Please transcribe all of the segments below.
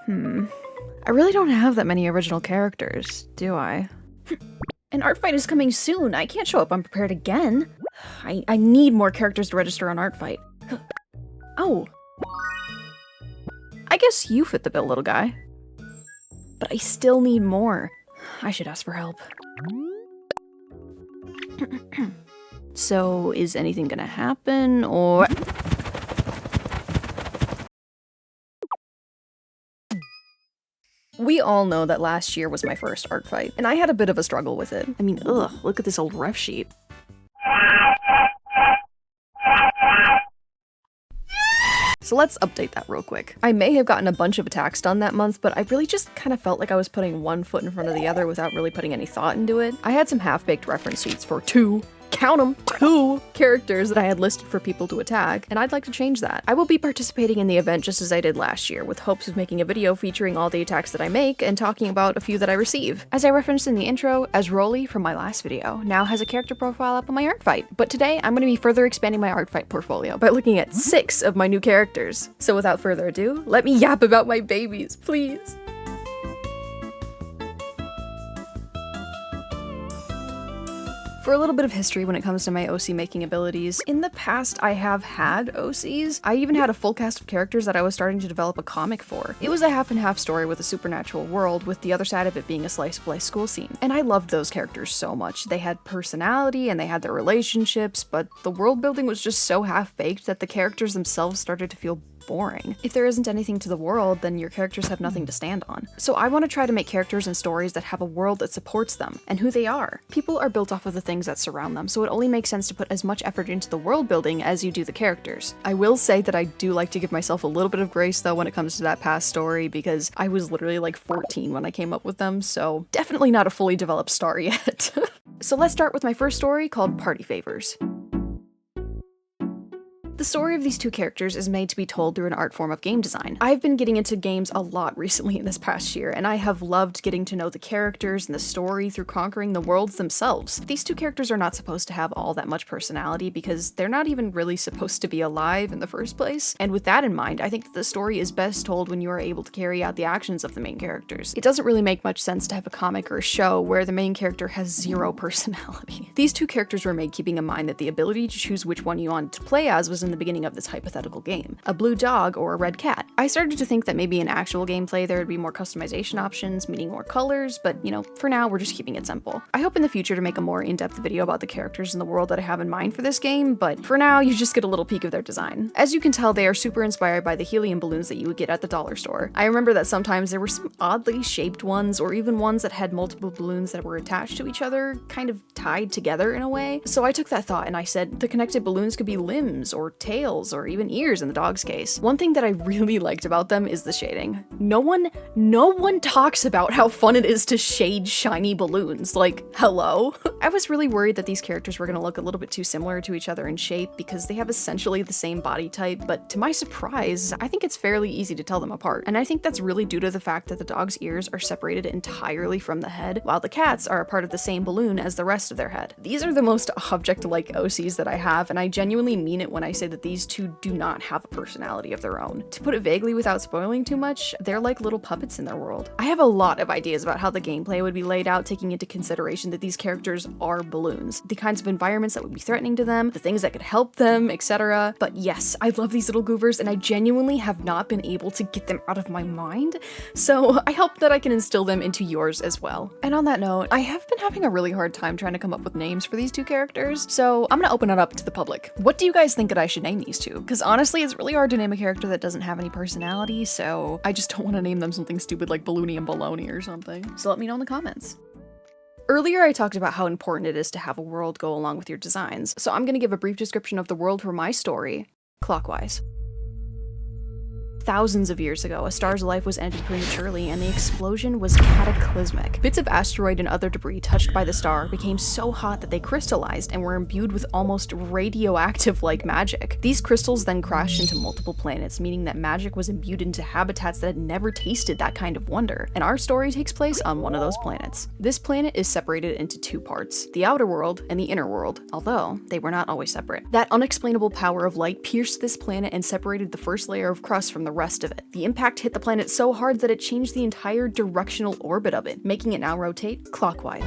I really don't have that many original characters, do I? An art fight is coming soon. I can't show up unprepared again. I need more characters to register on art fight. Oh. I guess you fit the bill, little guy. But I still need more. I should ask for help. So, is anything gonna happen, or... We all know that last year was my first art fight, and I had a bit of a struggle with it. I mean, ugh, look at this old ref sheet. So let's update that real quick. I may have gotten a bunch of attacks done that month, but I really just kind of felt like I was putting one foot in front of the other without really putting any thought into it. I had some half-baked reference sheets for two characters that I had listed for people to attack, and I'd like to change that. I will be participating in the event just as I did last year, with hopes of making a video featuring all the attacks that I make and talking about a few that I receive. As I referenced in the intro, Azroli from my last video now has a character profile up on my art fight, but today I'm going to be further expanding my art fight portfolio by looking at 6 of my new characters. So without further ado, let me yap about my babies, please. For a little bit of history when it comes to my OC making abilities, in the past I have had OCs. I even had a full cast of characters that I was starting to develop a comic for. It was a half and half story with a supernatural world, with the other side of it being a slice of life school scene. And I loved those characters so much. They had personality and they had their relationships, but the world building was just so half-baked that the characters themselves started to feel boring. If there isn't anything to the world, then your characters have nothing to stand on. So I want to try to make characters and stories that have a world that supports them, and who they are. People are built off of the things that surround them, so it only makes sense to put as much effort into the world building as you do the characters. I will say that I do like to give myself a little bit of grace though when it comes to that past story, because I was literally like 14 when I came up with them, so definitely not a fully developed star yet. So let's start with my first story called Party Favors. The story of these two characters is made to be told through an art form of game design. I've been getting into games a lot recently in this past year, and I have loved getting to know the characters and the story through conquering the worlds themselves. These two characters are not supposed to have all that much personality because they're not even really supposed to be alive in the first place, and with that in mind, I think that the story is best told when you are able to carry out the actions of the main characters. It doesn't really make much sense to have a comic or a show where the main character has 0 personality. These two characters were made keeping in mind that the ability to choose which one you wanted to play as was in the beginning of this hypothetical game, a blue dog or a red cat. I started to think that maybe in actual gameplay there would be more customization options, meaning more colors, but you know, for now we're just keeping it simple. I hope in the future to make a more in-depth video about the characters and the world that I have in mind for this game, but for now you just get a little peek of their design. As you can tell, they are super inspired by the helium balloons that you would get at the dollar store. I remember that sometimes there were some oddly shaped ones, or even ones that had multiple balloons that were attached to each other, kind of tied together in a way. So I took that thought and I said the connected balloons could be limbs or tails or even ears in the dog's case. One thing that I really liked about them is the shading. No one talks about how fun it is to shade shiny balloons. Like, hello? I was really worried that these characters were gonna look a little bit too similar to each other in shape because they have essentially the same body type, but to my surprise, I think it's fairly easy to tell them apart. And I think that's really due to the fact that the dog's ears are separated entirely from the head, while the cats are a part of the same balloon as the rest of their head. These are the most object-like OCs that I have, and I genuinely mean it when I say that these two do not have a personality of their own. To put it vaguely without spoiling too much, they're like little puppets in their world. I have a lot of ideas about how the gameplay would be laid out, taking into consideration that these characters are balloons, the kinds of environments that would be threatening to them, the things that could help them, etc. But yes, I love these little goovers and I genuinely have not been able to get them out of my mind, so I hope that I can instill them into yours as well. And on that note, I have been having a really hard time trying to come up with names for these two characters, so I'm gonna open it up to the public. What do you guys think that I should name these two? Because honestly, it's really hard to name a character that doesn't have any personality, so I just don't want to name them something stupid like Balloony and Baloney or something. So let me know in the comments. Earlier I talked about how important it is to have a world go along with your designs, so I'm going to give a brief description of the world for my story, clockwise. Thousands of years ago, a star's life was ended prematurely, and the explosion was cataclysmic. Bits of asteroid and other debris touched by the star became so hot that they crystallized and were imbued with almost radioactive-like magic. These crystals then crashed into multiple planets, meaning that magic was imbued into habitats that had never tasted that kind of wonder, and our story takes place on one of those planets. This planet is separated into 2 parts, the outer world and the inner world, although they were not always separate. That unexplainable power of light pierced this planet and separated the first layer of crust from the rest of it. The impact hit the planet so hard that it changed the entire directional orbit of it, making it now rotate clockwise.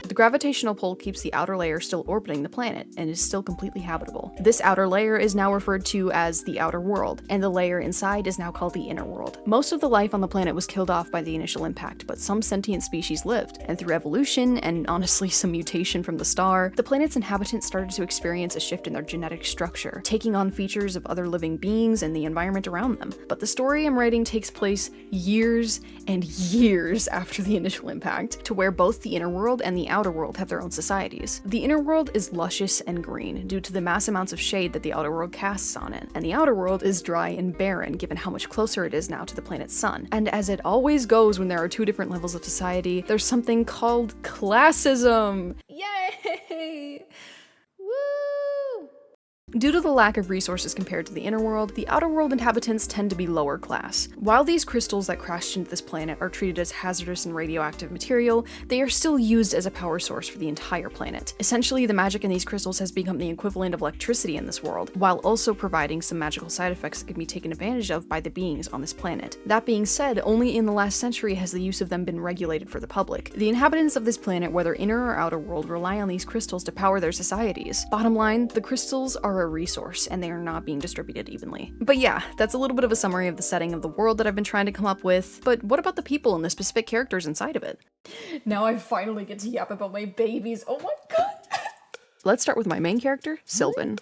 The gravitational pull keeps the outer layer still orbiting the planet and is still completely habitable. This outer layer is now referred to as the outer world, and the layer inside is now called the inner world. Most of the life on the planet was killed off by the initial impact, but some sentient species lived, and through evolution, and honestly some mutation from the star, the planet's inhabitants started to experience a shift in their genetic structure, taking on features of other living beings and the environment around them. But the story I'm writing takes place years and years after the initial impact, to where both the inner world and the outer world have their own societies. The inner world is luscious and green due to the mass amounts of shade that the outer world casts on it, and the outer world is dry and barren given how much closer it is now to the planet's sun. And as it always goes when there are two different levels of society, there's something called classism. Yay! Woo! Due to the lack of resources compared to the inner world, the outer world inhabitants tend to be lower class. While these crystals that crashed into this planet are treated as hazardous and radioactive material, they are still used as a power source for the entire planet. Essentially, the magic in these crystals has become the equivalent of electricity in this world, while also providing some magical side effects that can be taken advantage of by the beings on this planet. That being said, only in the last century has the use of them been regulated for the public. The inhabitants of this planet, whether inner or outer world, rely on these crystals to power their societies. Bottom line, the crystals are a resource, and they are not being distributed evenly. But yeah, that's a little bit of a summary of the setting of the world that I've been trying to come up with, but what about the people and the specific characters inside of it? Now I finally get to yap about my babies, oh my god! Let's start with my main character, Sylvan.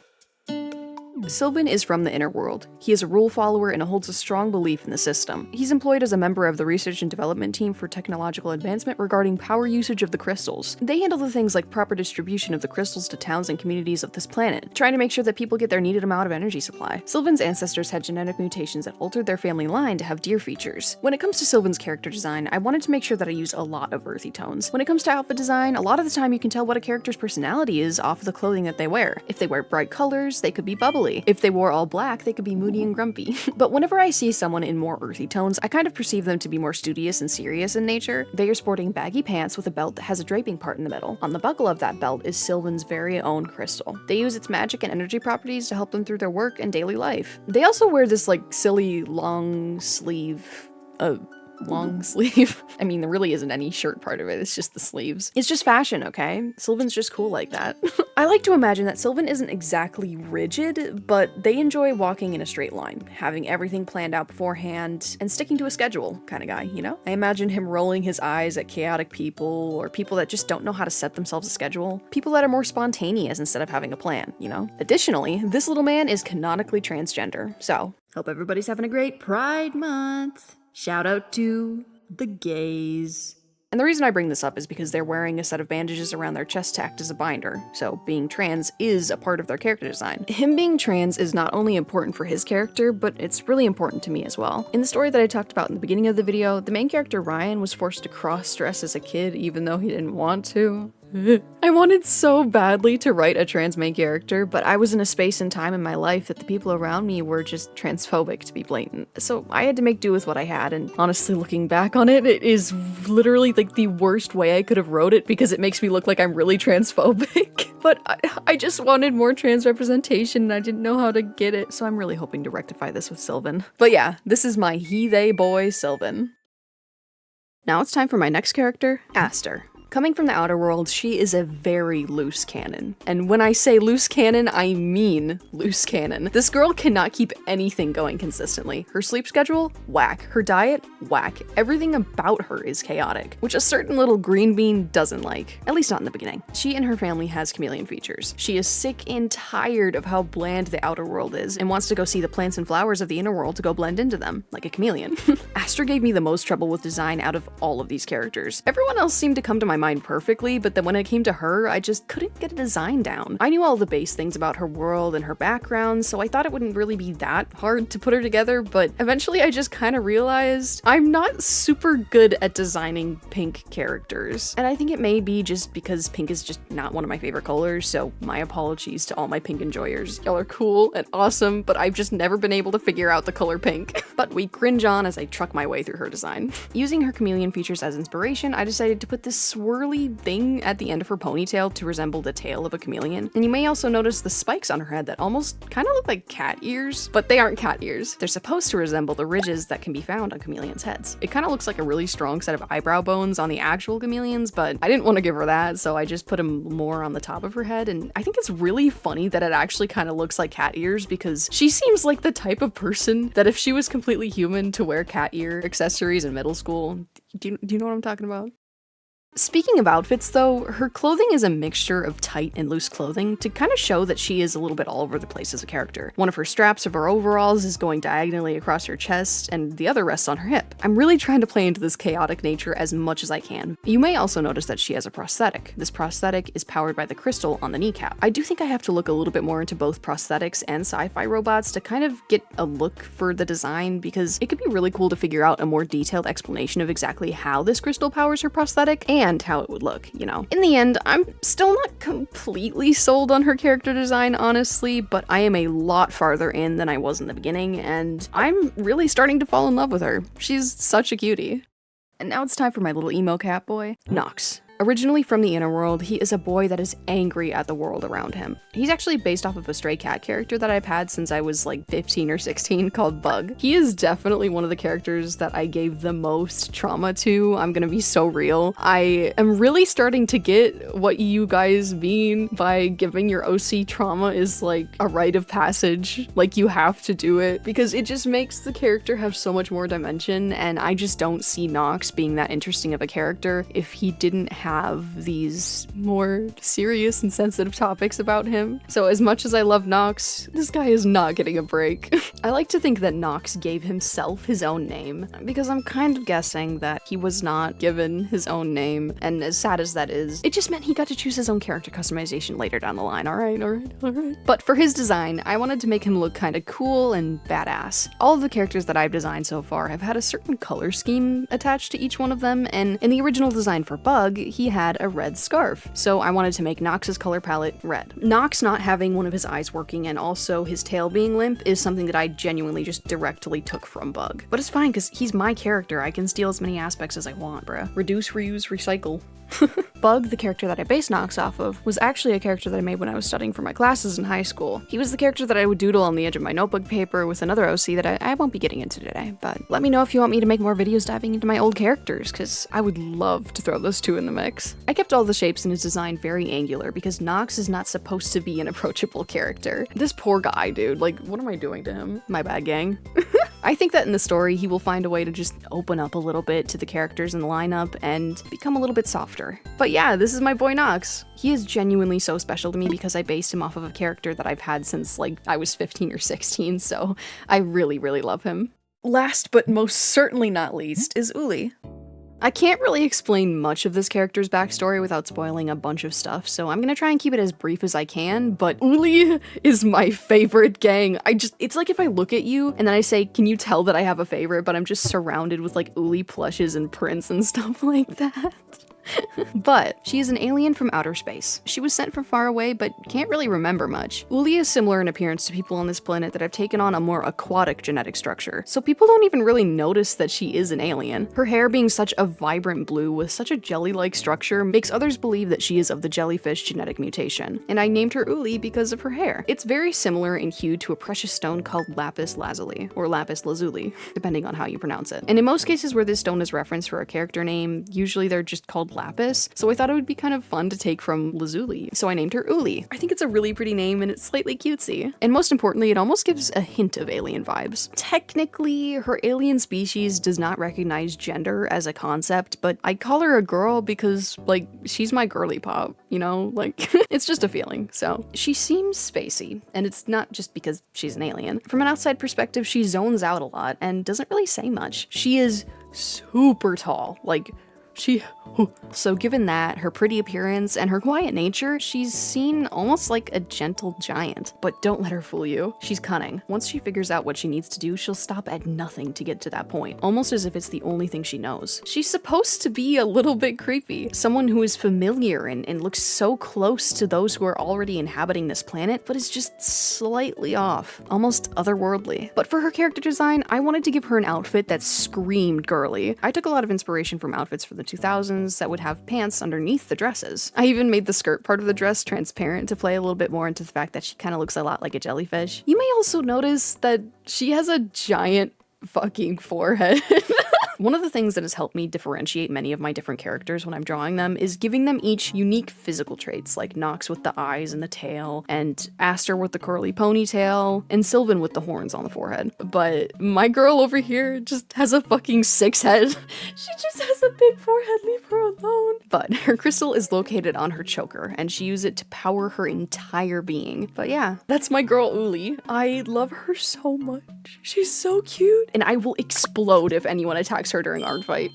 Sylvan is from the inner world. He is a rule follower and holds a strong belief in the system. He's employed as a member of the research and development team for technological advancement regarding power usage of the crystals. They handle the things like proper distribution of the crystals to towns and communities of this planet, trying to make sure that people get their needed amount of energy supply. Sylvan's ancestors had genetic mutations that altered their family line to have deer features. When it comes to Sylvan's character design, I wanted to make sure that I use a lot of earthy tones. When it comes to outfit design, a lot of the time you can tell what a character's personality is off of the clothing that they wear. If they wear bright colors, they could be bubbly. If they wore all black, they could be moody and grumpy. But whenever I see someone in more earthy tones, I kind of perceive them to be more studious and serious in nature. They are sporting baggy pants with a belt that has a draping part in the middle. On the buckle of that belt is Sylvan's very own crystal. They use its magic and energy properties to help them through their work and daily life. They also wear this like silly long sleeve I mean, there really isn't any shirt part of it, it's just the sleeves. It's just fashion, okay? Sylvan's just cool like that. I like to imagine that Sylvan isn't exactly rigid, but they enjoy walking in a straight line, having everything planned out beforehand, and sticking to a schedule kind of guy, you know? I imagine him rolling his eyes at chaotic people, or people that just don't know how to set themselves a schedule, people that are more spontaneous instead of having a plan, you know? Additionally, this little man is canonically transgender, so hope everybody's having a great Pride Month. Shout out to the gays. And the reason I bring this up is because they're wearing a set of bandages around their chest to act as a binder, so being trans is a part of their character design. Him being trans is not only important for his character, but it's really important to me as well. In the story that I talked about in the beginning of the video, the main character Ryan was forced to cross-dress as a kid even though he didn't want to. I wanted so badly to write a trans main character, but I was in a space and time in my life that the people around me were just transphobic, to be blatant. So I had to make do with what I had, and honestly, looking back on it, it is literally like the worst way I could have wrote it because it makes me look like I'm really transphobic. But I just wanted more trans representation and I didn't know how to get it, so I'm really hoping to rectify this with Sylvan. But yeah, this is my he-they boy, Sylvan. Now it's time for my next character, Aster. Coming from the outer world, she is a very loose cannon. And when I say loose cannon, I mean loose cannon. This girl cannot keep anything going consistently. Her sleep schedule? Whack. Her diet? Whack. Everything about her is chaotic, which a certain little green bean doesn't like. At least not in the beginning. She and her family has chameleon features. She is sick and tired of how bland the outer world is and wants to go see the plants and flowers of the inner world to go blend into them, like a chameleon. Aster gave me the most trouble with design out of all of these characters. Everyone else seemed to come to my mind perfectly, but then when it came to her, I just couldn't get a design down. I knew all the base things about her world and her background, so I thought it wouldn't really be that hard to put her together, but eventually I just kind of realized I'm not super good at designing pink characters. And I think it may be just because pink is just not one of my favorite colors, so my apologies to all my pink enjoyers. Y'all are cool and awesome, but I've just never been able to figure out the color pink. But we cringe on as I truck my way through her design. Using her chameleon features as inspiration, I decided to put this swirly thing at the end of her ponytail to resemble the tail of a chameleon. And you may also notice the spikes on her head that almost kind of look like cat ears, but they aren't cat ears. They're supposed to resemble the ridges that can be found on chameleons' heads. It kind of looks like a really strong set of eyebrow bones on the actual chameleons, but I didn't want to give her that, so I just put them more on the top of her head. And I think it's really funny that it actually kind of looks like cat ears, because she seems like the type of person that if she was completely human to wear cat ear accessories in middle school. Do you know what I'm talking about? Speaking of outfits though, her clothing is a mixture of tight and loose clothing to kind of show that she is a little bit all over the place as a character. One of her straps of her overalls is going diagonally across her chest, and the other rests on her hip. I'm really trying to play into this chaotic nature as much as I can. You may also notice that she has a prosthetic. This prosthetic is powered by the crystal on the kneecap. I do think I have to look a little bit more into both prosthetics and sci-fi robots to kind of get a look for the design, because it could be really cool to figure out a more detailed explanation of exactly how this crystal powers her prosthetic and how it would look, you know. In the end, I'm still not completely sold on her character design, honestly, but I am a lot farther in than I was in the beginning, and I'm really starting to fall in love with her. She's such a cutie. And now it's time for my little emo cat boy, Nox. Originally from the inner world, he is a boy that is angry at the world around him. He's actually based off of a stray cat character that I've had since I was like 15 or 16 called Bug. He is definitely one of the characters that I gave the most trauma to. I'm gonna be so real. I am really starting to get what you guys mean by giving your OC trauma is like a rite of passage. Like, you have to do it, because it just makes the character have so much more dimension, and I just don't see Nox being that interesting of a character if he didn't have these more serious and sensitive topics about him. So as much as I love Nox, this guy is not getting a break. I like to think that Nox gave himself his own name, because I'm kind of guessing that he was not given his own name, and as sad as that is, it just meant he got to choose his own character customization later down the line. Alright. But for his design, I wanted to make him look kind of cool and badass. All of the characters that I've designed so far have had a certain color scheme attached to each one of them, and in the original design for Bug, he had a red scarf, so I wanted to make Nox's color palette red. Nox not having one of his eyes working and also his tail being limp is something that I genuinely just directly took from Bug. But it's fine, because he's my character. I can steal as many aspects as I want, bruh. Reduce, reuse, recycle. Bug, the character that I based Nox off of, was actually a character that I made when I was studying for my classes in high school. He was the character that I would doodle on the edge of my notebook paper with another OC that I won't be getting into today, but let me know if you want me to make more videos diving into my old characters, because I would love to throw those two in the mix. I kept all the shapes in his design very angular, because Nox is not supposed to be an approachable character. This poor guy, dude, like, what am I doing to him? My bad, gang. I think that in the story, he will find a way to just open up a little bit to the characters in the lineup and become a little bit softer. But yeah, this is my boy Nox. He is genuinely so special to me because I based him off of a character that I've had since like I was 15 or 16, so I really, really love him. Last but most certainly not least is Uli. I can't really explain much of this character's backstory without spoiling a bunch of stuff, so I'm gonna try and keep it as brief as I can, but Uli is my favorite gang. It's like if I look at you and then I say, can you tell that I have a favorite, but I'm just surrounded with like Uli plushes and prints and stuff like that. But she is an alien from outer space. She was sent from far away, but can't really remember much. Uli is similar in appearance to people on this planet that have taken on a more aquatic genetic structure, so people don't even really notice that she is an alien. Her hair being such a vibrant blue with such a jelly-like structure makes others believe that she is of the jellyfish genetic mutation, and I named her Uli because of her hair. It's very similar in hue to a precious stone called lapis lazuli, or lapis lazuli, depending on how you pronounce it. And in most cases where this stone is referenced for a character name, usually they're just called lapis, so I thought it would be kind of fun to take from lazuli, so I named her Uli. I think it's a really pretty name and it's slightly cutesy. And most importantly, it almost gives a hint of alien vibes. Technically, her alien species does not recognize gender as a concept, but I call her a girl because, like, she's my girly pop, you know? Like, it's just a feeling, so. She seems spacey, and it's not just because she's an alien. From an outside perspective, she zones out a lot and doesn't really say much. She is super tall, like, so given that, her pretty appearance, and her quiet nature, she's seen almost like a gentle giant. But don't let her fool you. She's cunning. Once she figures out what she needs to do, she'll stop at nothing to get to that point, almost as if it's the only thing she knows. She's supposed to be a little bit creepy. Someone who is familiar and looks so close to those who are already inhabiting this planet, but is just slightly off, almost otherworldly. But for her character design, I wanted to give her an outfit that screamed girly. I took a lot of inspiration from outfits for the 2000s that would have pants underneath the dresses. I even made the skirt part of the dress transparent to play a little bit more into the fact that she kind of looks a lot like a jellyfish. You may also notice that she has a giant fucking forehead. One of the things that has helped me differentiate many of my different characters when I'm drawing them is giving them each unique physical traits, like Nox with the eyes and the tail, and Aster with the curly ponytail, and Sylvan with the horns on the forehead. But my girl over here just has a fucking 6 head. She just has a big forehead, leave her alone. But her crystal is located on her choker, and she uses it to power her entire being. But yeah, that's my girl Uli. I love her so much. She's so cute. And I will explode if anyone attacks her during art fight.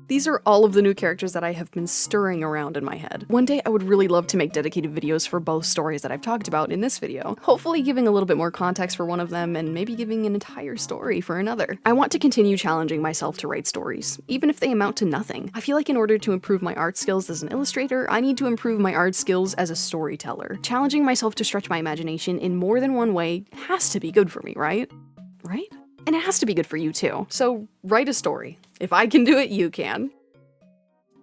These are all of the new characters that I have been stirring around in my head. One day I would really love to make dedicated videos for both stories that I've talked about in this video, hopefully giving a little bit more context for one of them and maybe giving an entire story for another. I want to continue challenging myself to write stories, even if they amount to nothing. I feel like in order to improve my art skills as an illustrator, I need to improve my art skills as a storyteller. Challenging myself to stretch my imagination in more than one way has to be good for me, right? Right? And it has to be good for you too. So write a story. If I can do it, you can.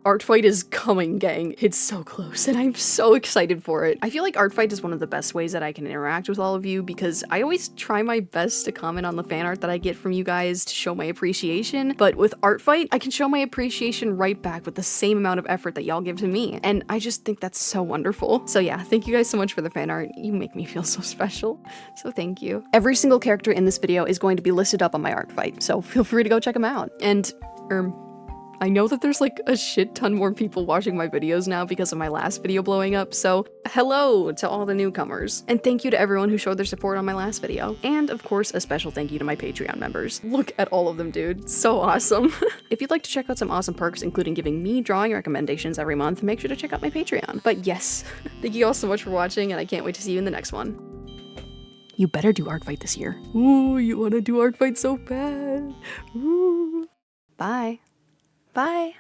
Art fight is coming, gang. It's so close, and I'm so excited for it. I feel like art fight is one of the best ways that I can interact with all of you because I always try my best to comment on the fan art that I get from you guys to show my appreciation, but with art fight, I can show my appreciation right back with the same amount of effort that y'all give to me, and I just think that's so wonderful. So yeah, thank you guys so much for the fan art. You make me feel so special, so thank you. Every single character in this video is going to be listed up on my art fight, so feel free to go check them out. And, I know that there's like a shit ton more people watching my videos now because of my last video blowing up, so hello to all the newcomers. And thank you to everyone who showed their support on my last video. And of course, a special thank you to my Patreon members. Look at all of them, dude. So awesome. If you'd like to check out some awesome perks, including giving me drawing recommendations every month, make sure to check out my Patreon. But yes, thank you all so much for watching, and I can't wait to see you in the next one. You better do art fight this year. Ooh, you wanna do art fight so bad. Ooh. Bye. Bye.